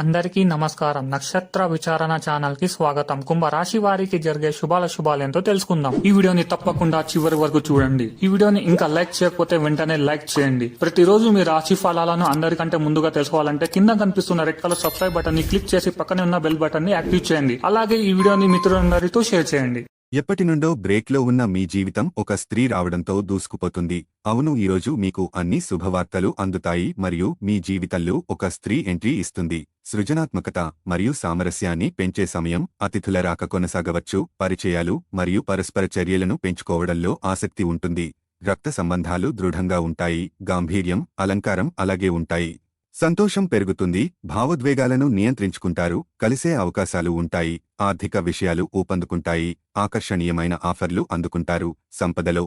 అందరికీ నమస్కారం. నక్షత్ర విచారణ ఛానల్ కి స్వాగతం. కుంభరాశి వారికి జరిగే శుభాలేంతో తెలుసుకుందాం. ఈ వీడియోని తప్పకుండా చివరి వరకు చూడండి. ఈ వీడియోని ఇంకా లైక్ చేయకపోతే వెంటనే లైక్ చేయండి. ప్రతిరోజు మీ రాశి ఫలాలను అందరికంటే ముందుగా తెలుసుకోవాలంటే కింద కనిపిస్తున్న రెడ్ కలర్ సబ్స్క్రైబ్ బటన్ ని క్లిక్ చేసి పక్కనే ఉన్న బెల్ బటన్ ని యాక్టివ్ చేయండి. అలాగే ఈ వీడియోని మిత్రులందరితో షేర్ చేయండి. ఎప్పటినుండో బ్రేక్లో ఉన్న మీ జీవితం ఒక స్త్రీ రావడంతో దూసుకుపోతుంది. అవును, ఈరోజు మీకు అన్ని శుభవార్తలు అందుతాయి మరియు మీ జీవితంలో ఒక స్త్రీ ఎంట్రీ ఇస్తుంది. సృజనాత్మకత మరియు సామరస్యాన్ని పెంచే సమయం. అతిథుల రాక కొనసాగవచ్చు. పరిచయాలు మరియు పరస్పర చర్యలను పెంచుకోవడంలో ఆసక్తి ఉంటుంది. రక్త సంబంధాలు దృఢంగా ఉంటాయి. గాంభీర్యం, అలంకారం అలాగే ఉంటాయి. సంతోషం పెరుగుతుంది. భావోద్వేగాలను నియంత్రించుకుంటారు. కలిసే అవకాశాలు ఉంటాయి. ఆర్థిక విషయాలు ఊపందుకుంటాయి. ఆకర్షణీయమైన ఆఫర్లు అందుకుంటారు. సంపదలో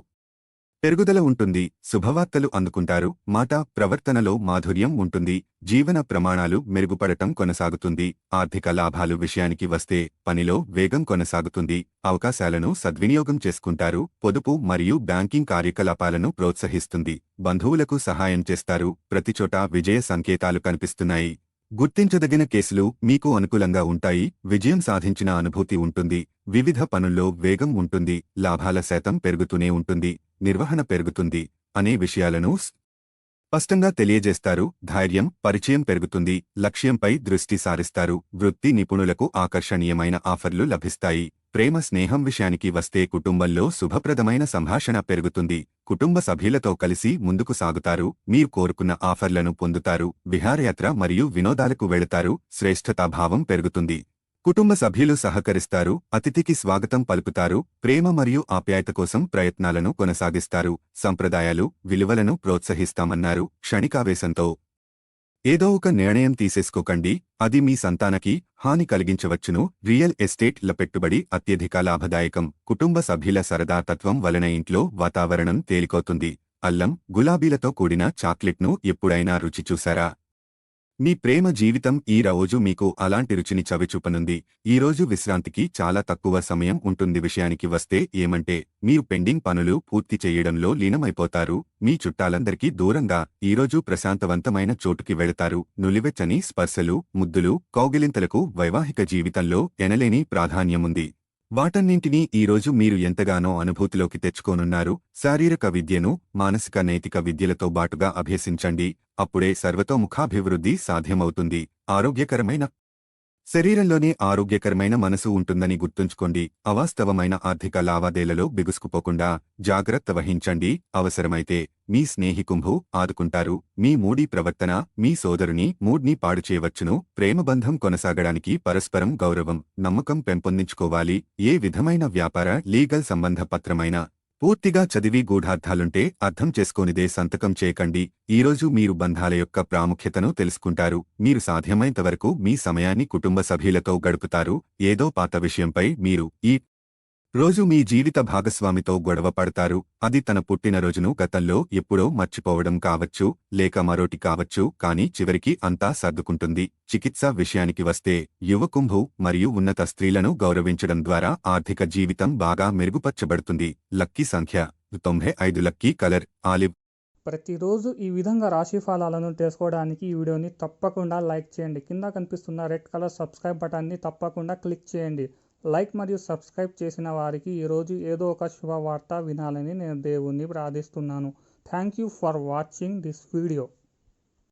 పెరుగుదల ఉంటుంది. శుభవార్తలు అందుకుంటారు. మాట ప్రవర్తనలో మాధుర్యం ఉంటుంది. జీవన ప్రమాణాలు మెరుగుపడటం కొనసాగుతుంది. ఆర్థిక లాభాలు విషయానికి వస్తే పనిలో వేగం కొనసాగుతుంది. అవకాశాలను సద్వినియోగం చేసుకుంటారు. పొదుపు మరియు బ్యాంకింగ్ కార్యకలాపాలను ప్రోత్సహిస్తుంది. బంధువులకు సహాయం చేస్తారు. ప్రతిచోటా విజయ సంకేతాలు కనిపిస్తున్నాయి. గుర్తించదగిన కేసులు మీకు అనుకూలంగా ఉంటాయి. విజయం సాధించిన అనుభూతి ఉంటుంది. వివిధ పనుల్లో వేగం ఉంటుంది. లాభాల శాతం పెరుగుతూనే ఉంటుంది. నిర్వహణ పెరుగుతుంది అనే విషయాలను స్పష్టంగా తెలియజేస్తారు. ధైర్యం, పరిచయం పెరుగుతుంది. లక్ష్యంపై దృష్టి సారిస్తారు. వృత్తి నిపుణులకు ఆకర్షణీయమైన ఆఫర్లు లభిస్తాయి. ప్రేమ స్నేహం విషయానికి వస్తే కుటుంబంలో శుభప్రదమైన సంభాషణ పెరుగుతుంది. కుటుంబ సభ్యులతో కలిసి ముందుకు సాగుతారు. మీరు కోరుకున్న ఆఫర్లను పొందుతారు. విహారయాత్ర మరియు వినోదాలకు వెళతారు. శ్రేష్ఠతాభావం పెరుగుతుంది. కుటుంబ సభ్యులు సహకరిస్తారు. అతిథికి స్వాగతం పలుకుతారు. ప్రేమ మరియు ఆప్యాయత కోసం ప్రయత్నాలను కొనసాగిస్తారు. సంప్రదాయాలు, విలువలను ప్రోత్సహిస్తామన్నారు. క్షణికావేశంతో ఏదో ఒక నిర్ణయం తీసేసుకోకండి. అది మీ సంతానకి హాని కలిగించవచ్చును. రియల్ ఎస్టేట్ల పెట్టుబడి అత్యధిక లాభదాయకం. కుటుంబ సభ్యుల సరదా తత్వం వలన ఇంట్లో వాతావరణం తేలికవుతుంది. అల్లం, గులాబీలతో కూడిన చాక్లెట్ను ఎప్పుడైనా రుచి చూశారా? మీ ప్రేమ జీవితం ఈ రోజు మీకు అలాంటి రుచిని చవిచూపనుంది. ఈరోజు విశ్రాంతికి చాలా తక్కువ సమయం ఉంటుంది. విషయానికి వస్తే ఏమంటే మీరు పెండింగ్ పనులు పూర్తి చేయడంలో లీనమైపోతారు. మీ చుట్టాలందరికీ దూరంగా ఈరోజు ప్రశాంతవంతమైన చోటుకి వెళతారు. నులివెచ్చని స్పర్శలు, ముద్దులు, కౌగిలింతలకు వైవాహిక జీవితంలో ఎనలేని ప్రాధాన్యముంది. వాటన్నింటినీ ఈరోజు మీరు ఎంతగానో అనుభూతిలోకి తెచ్చుకోనున్నారు. శారీరక విద్యను మానసిక నైతిక విద్యలతో బాటుగా అభ్యసించండి. అప్పుడే సర్వతోముఖాభివృద్ధి సాధ్యమవుతుంది. ఆరోగ్యకరమైన శరీరంలోనే ఆరోగ్యకరమైన మనసు ఉంటుందని గుర్తుంచుకోండి. అవాస్తవమైన ఆర్థిక లావాదేలలో బిగుసుకుపోకుండా జాగ్రత్త వహించండి. అవసరమైతే మీ స్నేహికుంభు ఆదుకుంటారు. మీ మూడీ ప్రవర్తన మీ సోదరుని మూడ్ని పాడు చేయవచ్చును. ప్రేమబంధం కొనసాగడానికి పరస్పరం గౌరవం, నమ్మకం పెంపొందించుకోవాలి. ఏ విధమైన వ్యాపార, లీగల్ సంబంధ పత్రమైన పూర్తిగా చదివి గూఢార్థాలుంటే అర్థం చేసుకోనిదే సంతకం చేయకండి. ఈరోజు మీరు బంధాల యొక్క ప్రాముఖ్యతను తెలుసుకుంటారు. మీరు సాధ్యమైనంతవరకు మీ సమయాన్ని కుటుంబ సభ్యులతో గడుపుతారు. ఏదో పాత విషయంపై మీరు ఈ రోజు మీ జీవిత భాగస్వామితో గొడవ పడతారు. అది తన పుట్టినరోజును గతంలో ఎప్పుడో మర్చిపోవడం కావచ్చు, లేక మరోటి కావచ్చు. కానీ చివరికి అంతా సర్దుకుంటుంది. చికిత్స విషయానికి వస్తే యువకుంభు మరియు ఉన్నత స్త్రీలను గౌరవించడం ద్వారా ఆర్థిక జీవితం బాగా మెరుగుపరచబడుతుంది. లక్కీ సంఖ్య 95. Lucky colour olive. ప్రతిరోజు ఈ విధంగా రాశి ఫలాలను తెలుసుకోవడానికి ఈ వీడియోని తప్పకుండా లైక్ చేయండి. కింద కనిపిస్తున్న రెడ్ కలర్ సబ్స్క్రైబ్ బటన్ని తప్పకుండా క్లిక్ చేయండి. లైక్ మరియు సబ్స్క్రైబ్ చేసిన వారికి ఈరోజు ఏదో ఒక శుభవార్త వినాలని నేను దేవుణ్ణి ప్రార్థిస్తున్నాను. Thank you for watching this video.